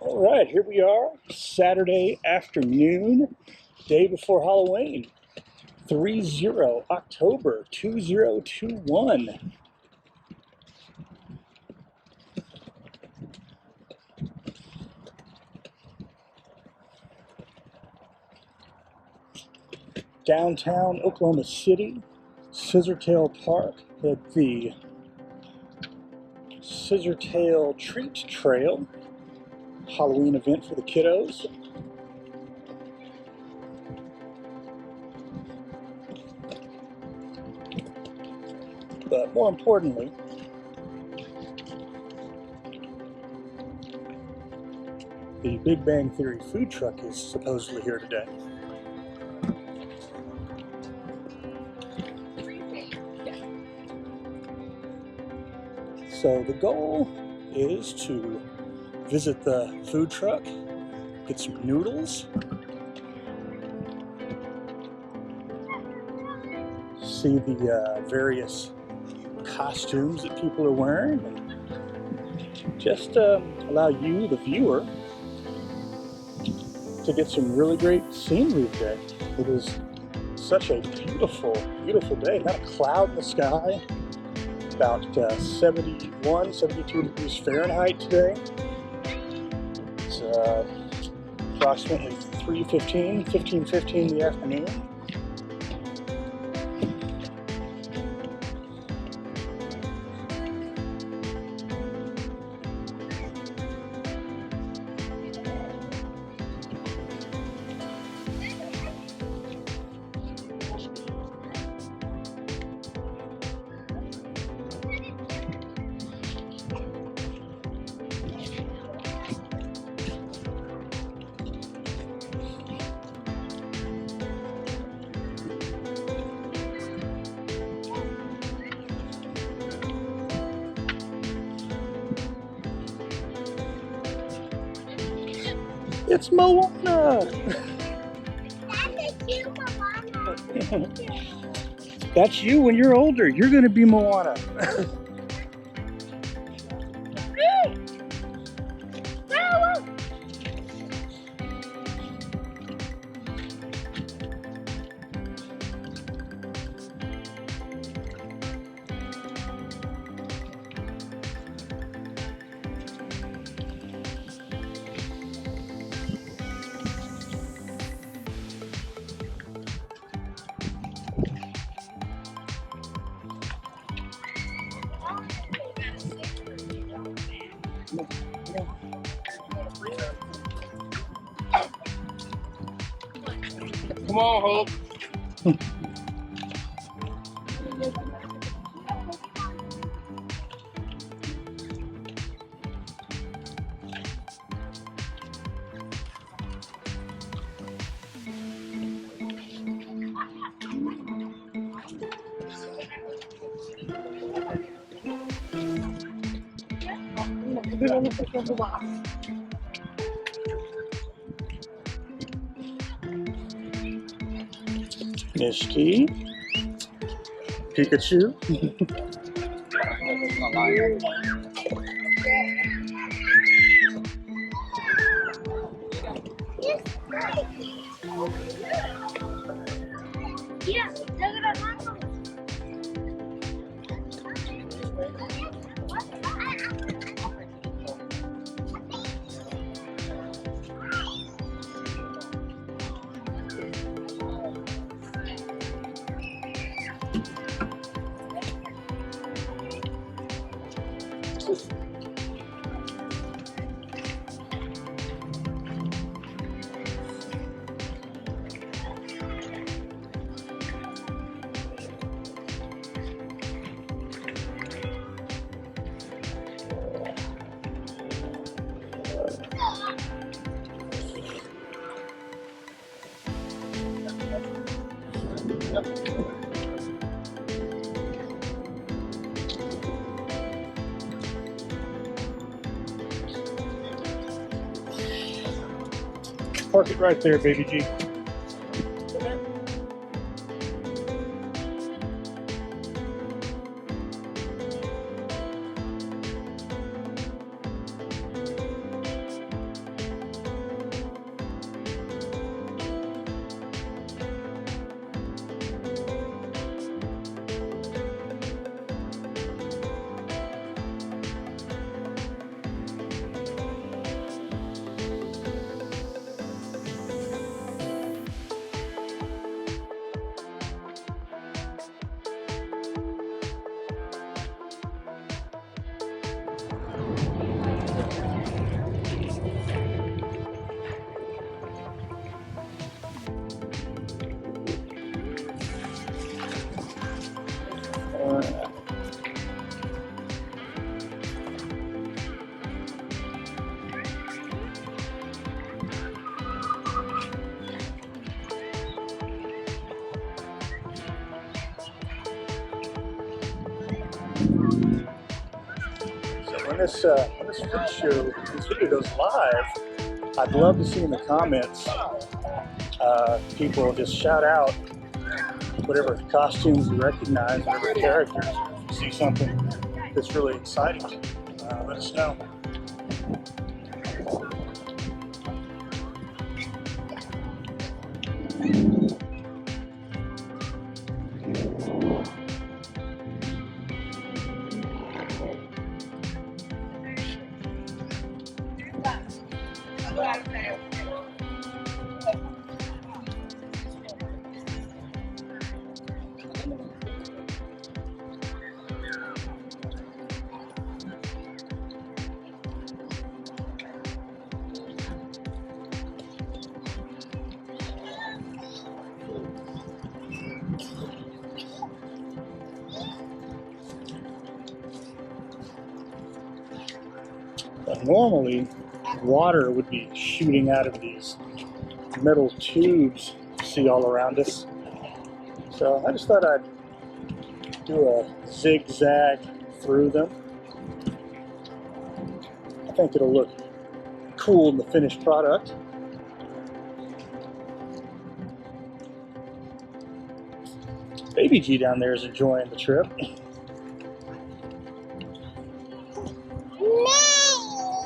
All right, here we are, Saturday afternoon, day before Halloween, 30 October 2021. Downtown Oklahoma City, Scissortail Park at the Scissortail Treat Trail, Halloween event for the kiddos. But more importantly, the Big Bang Theory food truck is supposedly here today. So the goal is to visit the food truck, get some noodles, see the various costumes that people are wearing, and just allow you, the viewer, to get some really great scenery today. It is such a beautiful, beautiful day. Not a cloud in the sky. About 71, 72 degrees Fahrenheit today. It's approximately 15:15 in the afternoon. It's Moana! That's you when you're older. You're going to be Moana. Come on, Hope. Misty, Pikachu. Yeah, look at that. Park it right there, baby G. So when this video goes live, I'd love to see in the comments people just shout out whatever costumes you recognize, whatever characters. If you see something that's really exciting, let us know. Normally, water would be shooting out of these metal tubes you see all around us. So I just thought I'd do a zigzag through them. I think it'll look cool in the finished product. Baby G down there is enjoying the trip.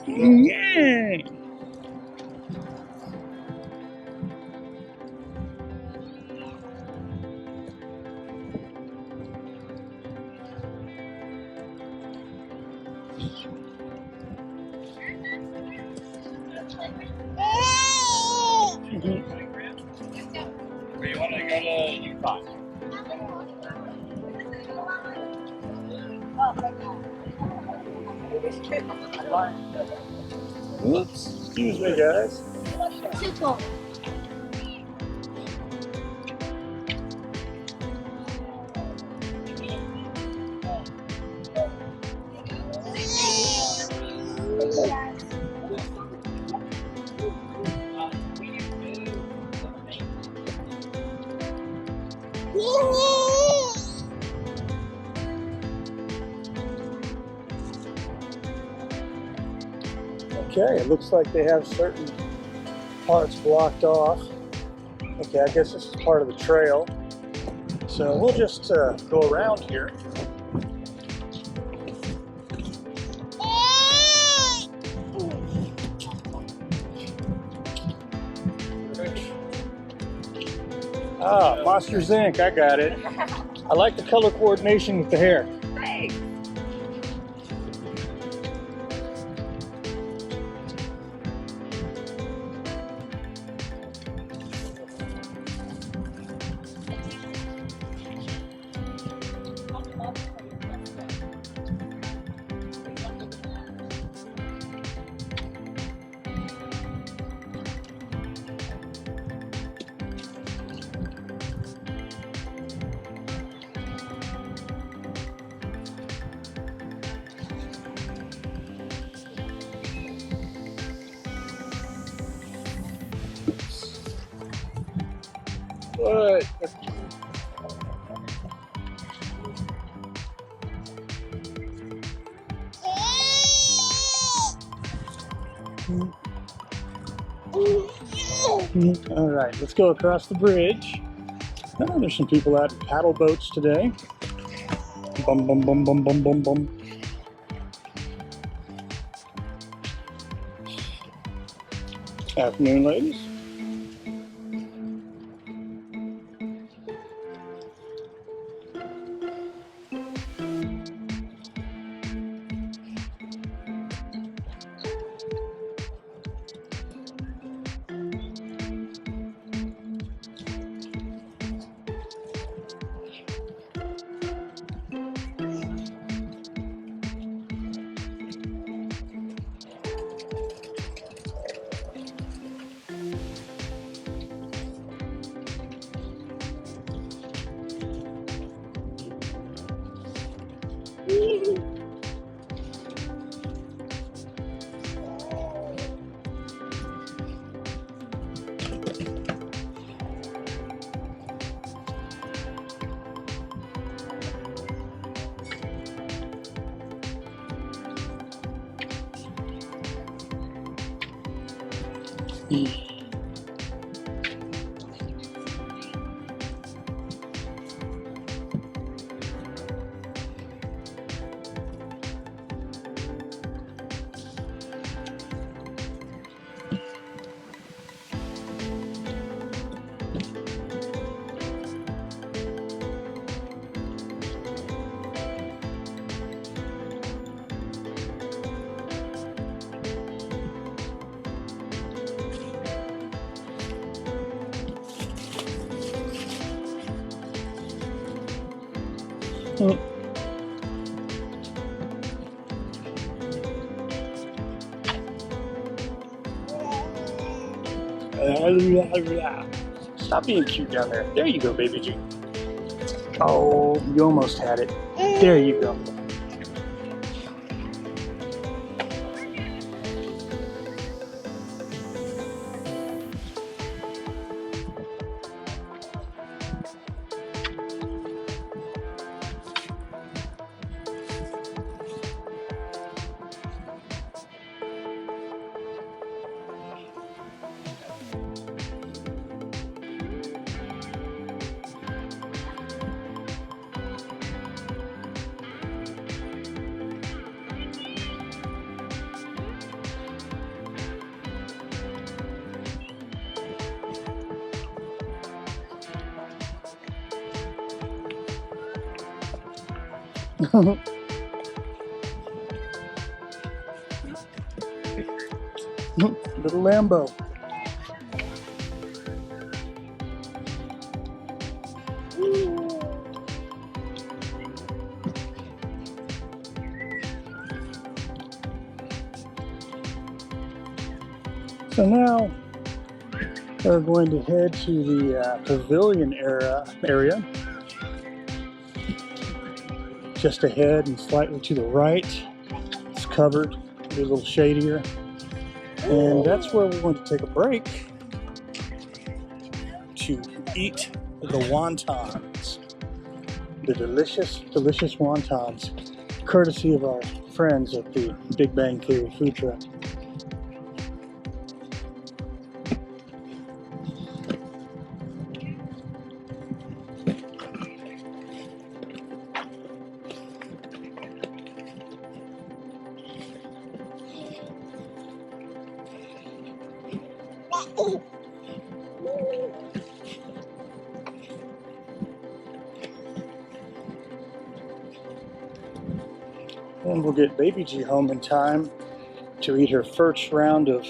Yeah. Where you want to go to Utah? Oops, excuse me, guys. Okay, it looks like they have certain parts blocked off. Okay, I guess this is part of the trail. So we'll just go around here. Ah, Monsters Inc., I got it. I like the color coordination with the hair. Thanks. What? All right, let's go across the bridge. Oh, there's some people out in paddle boats today. Bum, bum, bum, bum, bum, bum, bum. Afternoon, ladies. Stop being cute down there. There you go, baby G. Oh, you almost had it. There you go. Little Lambo. So now we're going to head to the pavilion area. Just ahead and slightly to the right. It's covered, a little shadier. And that's where we're going to take a break to eat the wontons. The delicious, delicious wontons, courtesy of our friends at the Big Bang Theory food truck. And we'll get Baby G home in time to eat her first round of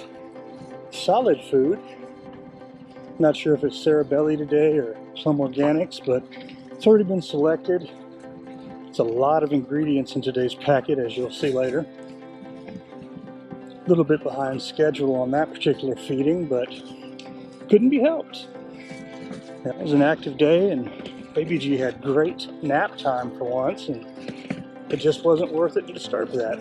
solid food. Not sure if it's Cerebelli today or Plum Organics, but it's already been selected. It's a lot of ingredients in today's packet, as you'll see later. A little bit behind schedule on that particular feeding, but couldn't be helped. It was an active day, and Baby G had great nap time for once, and it just wasn't worth it to disturb that.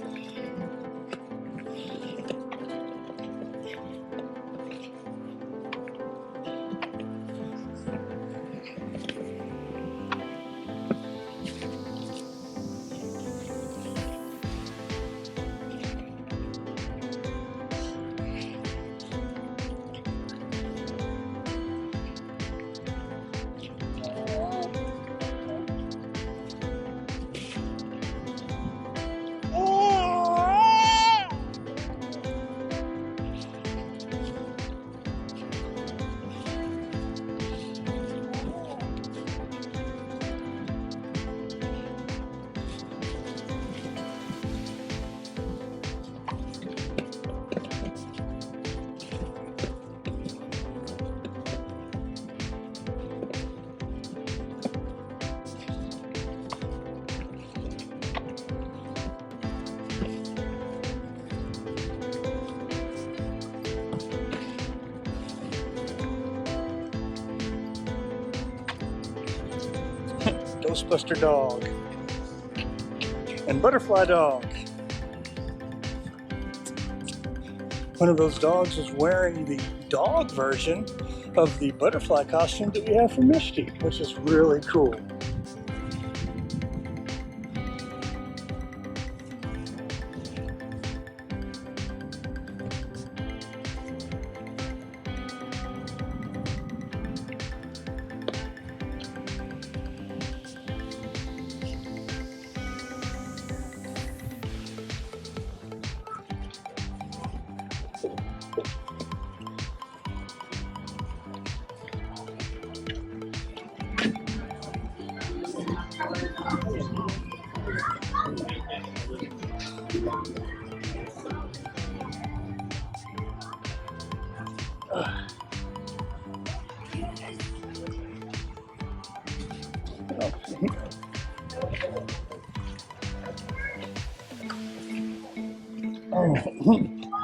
Ghostbuster dog and butterfly dog. One of those dogs is wearing the dog version of the butterfly costume that we have for Misty, which is really cool. Oh.